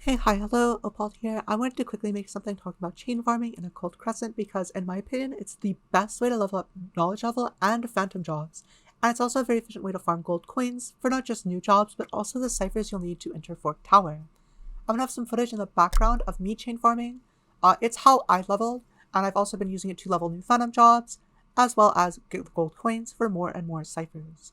Hi, hello, Opal here. I wanted to quickly make something talking about chain farming in Occult Crescent because, in my opinion, it's the best way to level up knowledge level and phantom jobs, and it's also a very efficient way to farm gold coins for not just new jobs, but also the ciphers you'll need to enter Fork Tower. I'm gonna have some footage in the background of me chain farming. It's how I leveled, and I've also been using it to level new phantom jobs, as well as get gold coins for more and more ciphers.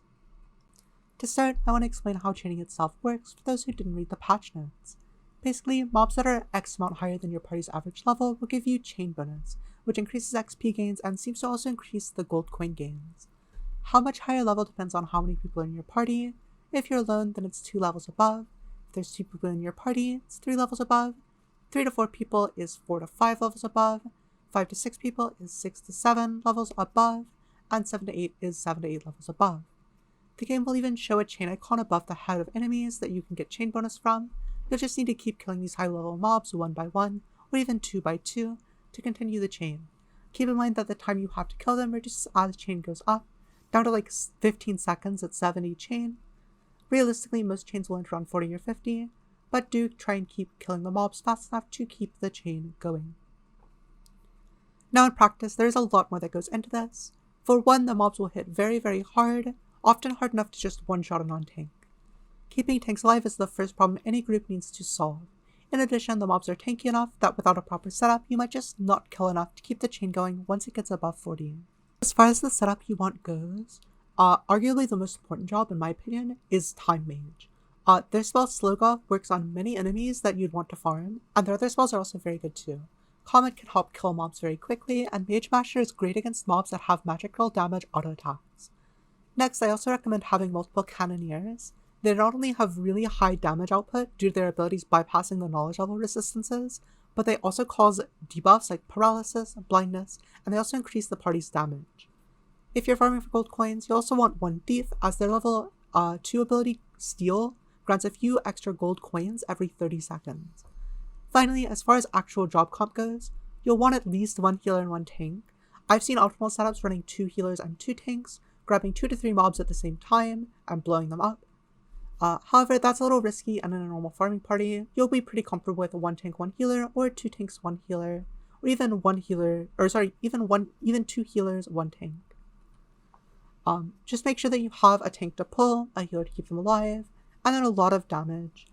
To start, I want to explain how chaining itself works for those who didn't read the patch notes. Basically, mobs that are X amount higher than your party's average level will give you chain bonus, which increases XP gains and seems to also increase the gold coin gains. How much higher level depends on how many people are in your party. If you're alone, then it's 2 levels above. If there's 2 people in your party, it's 3 levels above. 3 to 4 people is 4 to 5 levels above. 5 to 6 people is 6 to 7 levels above. And 7 to 8 is 7 to 8 levels above. The game will even show a chain icon above the head of enemies that you can get chain bonus from. You'll just need to keep killing these high level mobs 1 by 1, or even 2 by 2, to continue the chain. Keep in mind that the time you have to kill them reduces as the chain goes up, down to like 15 seconds at 70 chain. Realistically, most chains will end around 40 or 50, but do try and keep killing the mobs fast enough to keep the chain going. Now in practice, there is a lot more that goes into this. For one, the mobs will hit very, very hard, often hard enough to just one-shot a non-tank. Keeping tanks alive is the first problem any group needs to solve. In addition, the mobs are tanky enough that without a proper setup, you might just not kill enough to keep the chain going once it gets above 40. As far as the setup you want goes, arguably the most important job in my opinion is Time Mage. Their spell Sloga works on many enemies that you'd want to farm, and their other spells are also very good too. Comet can help kill mobs very quickly, and Mage Masher is great against mobs that have magic roll damage auto attacks. Next, I also recommend having multiple Cannoneers. They not only have really high damage output due to their abilities bypassing the knowledge level resistances, but they also cause debuffs like paralysis, blindness, and they also increase the party's damage. If you're farming for gold coins, you also want one Thief, as their level 2 ability Steal grants a few extra gold coins every 30 seconds. Finally, as far as actual job comp goes, you'll want at least 1 healer and 1 tank. I've seen optimal setups running 2 healers and 2 tanks, grabbing 2 to 3 mobs at the same time and blowing them up. However, that's a little risky, and in a normal farming party, you'll be pretty comfortable with a 1 tank, 1 healer, or 2 tanks, 1 healer, or even 2 healers, 1 tank. Just make sure that you have a tank to pull, a healer to keep them alive, and then a lot of damage.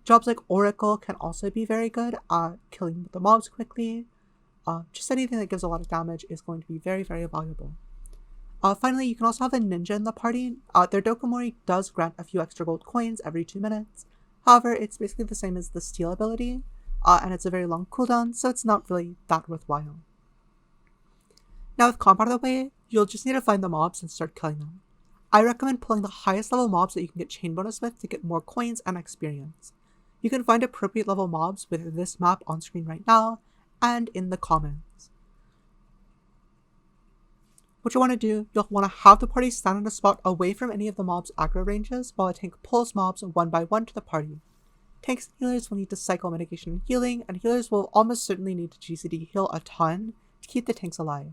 Jobs like Oracle can also be very good at killing the mobs quickly. Just anything that gives a lot of damage is going to be very, very valuable. Finally, you can also have a ninja in the party. Their Dokomori does grant a few extra gold coins every 2 minutes. However, it's basically the same as the steal ability, and it's a very long cooldown, so it's not really that worthwhile. Now with comp out of the way, you'll just need to find the mobs and start killing them. I recommend pulling the highest level mobs that you can get chain bonus with to get more coins and experience. You can find appropriate level mobs with this map on screen right now, and in the comments. What you want to do, you'll want to have the party stand in a spot away from any of the mob's aggro ranges while a tank pulls mobs 1 by 1 to the party. Tanks and healers will need to cycle mitigation and healing, and healers will almost certainly need to GCD heal a ton to keep the tanks alive.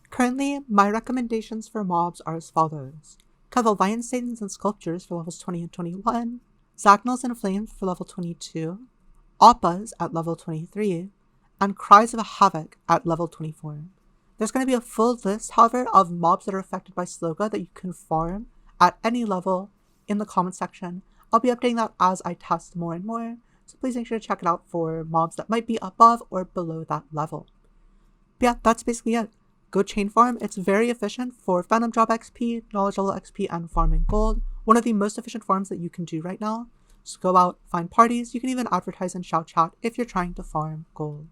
Currently, my recommendations for mobs are as follows. Kill the Lion Statins and Sculptures for levels 20 and 21, Zagnals and Flames for level 22, Oppas at level 23, and Cries of a Havoc at level 24. There's going to be a full list, however, of mobs that are affected by Sloga that you can farm at any level in the comment section. I'll be updating that as I test more and more, so please make sure to check it out for mobs that might be above or below that level. But yeah, that's basically it. Go chain farm. It's very efficient for Phantom Job XP, Knowledge Level XP, and farming gold. One of the most efficient farms that you can do right now. So go out, find parties. You can even advertise in shout chat if you're trying to farm gold.